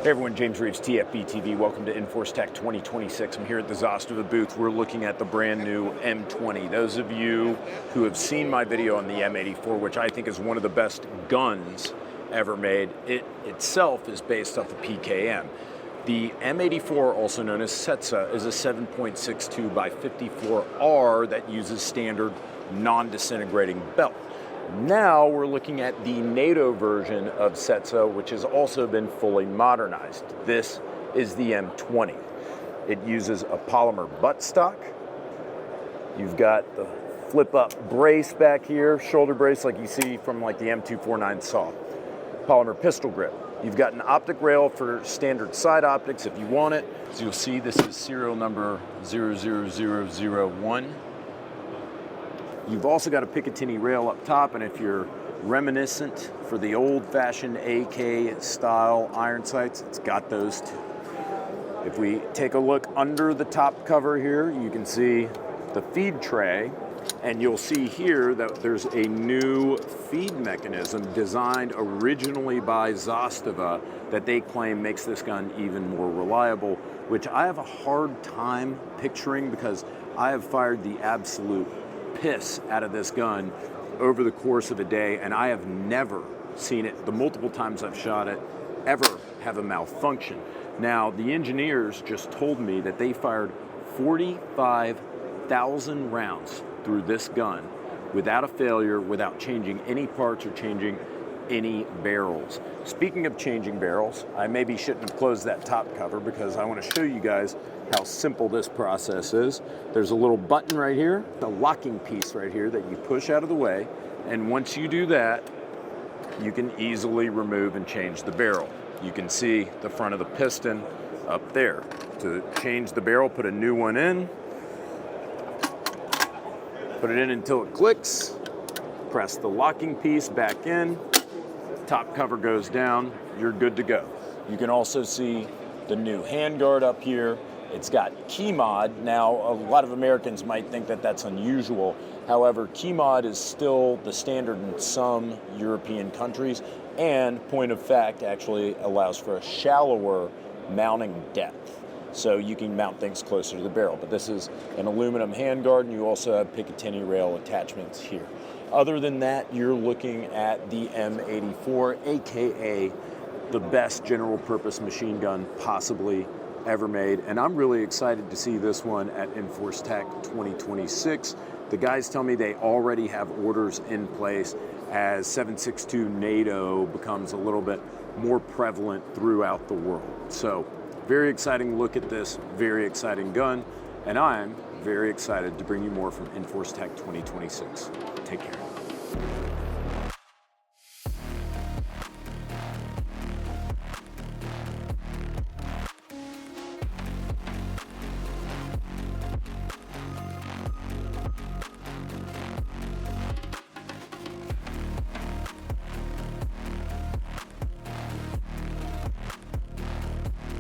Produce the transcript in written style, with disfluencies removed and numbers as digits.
Hey everyone, James Reeves, TFBTV. Welcome to EnforceTac 2026. I'm here at the Zastava booth. We're looking at the brand new M20. Those of you who have seen my video on the M84, which I think is one of the best guns ever made, it itself is based off the PKM. The M84, also known as Setsa, is a 7.62 by 54R that uses standard non-disintegrating belt. Now we're looking at the NATO version of Setsa, which has also been fully modernized. This is the M20. It uses a polymer buttstock. You've got the flip-up brace back here, shoulder brace like you see from like the M249 saw. Polymer pistol grip. You've got an optic rail for standard side optics if you want it. So you'll see this is serial number 00001. You've also got a Picatinny rail up top, and if you're reminiscent for the old-fashioned AK style iron sights, it's got those too. If we take a look under the top cover here, you can see the feed tray, and you'll see here that there's a new feed mechanism designed originally by Zastava that they claim makes this gun even more reliable, which I have a hard time picturing because I have fired the absolute piss out of this gun over the course of a day, and I have never seen it, the multiple times I've shot it, ever have a malfunction. Now, the engineers just told me that they fired 45,000 rounds through this gun without a failure, without changing any parts or changing any barrels. Speaking of changing barrels, I maybe shouldn't have closed that top cover because I want to show you guys how simple this process is. There's a little button right here, a locking piece right here that you push out of the way, and once you do that, you can easily remove and change the barrel. You can see the front of the piston up there. To change the barrel, put a new one in, put it in until it clicks, press the locking piece back in, top cover goes down, you're good to go. You can also see the new handguard up here. It's got key mod. Now, a lot of Americans might think that that's unusual. However, key mod is still the standard in some European countries, and point of fact actually allows for a shallower mounting depth. So you can mount things closer to the barrel. But this is an aluminum handguard, and you also have Picatinny rail attachments here. Other than that, you're looking at the M84, aka the best general purpose machine gun possibly ever made. And I'm really excited to see this one at EnforceTac 2026. The guys tell me they already have orders in place as 7.62 NATO becomes a little bit more prevalent throughout the world. So very exciting look at this, very exciting gun, and I'm very excited to bring you more from EnforceTac 2026. Take care.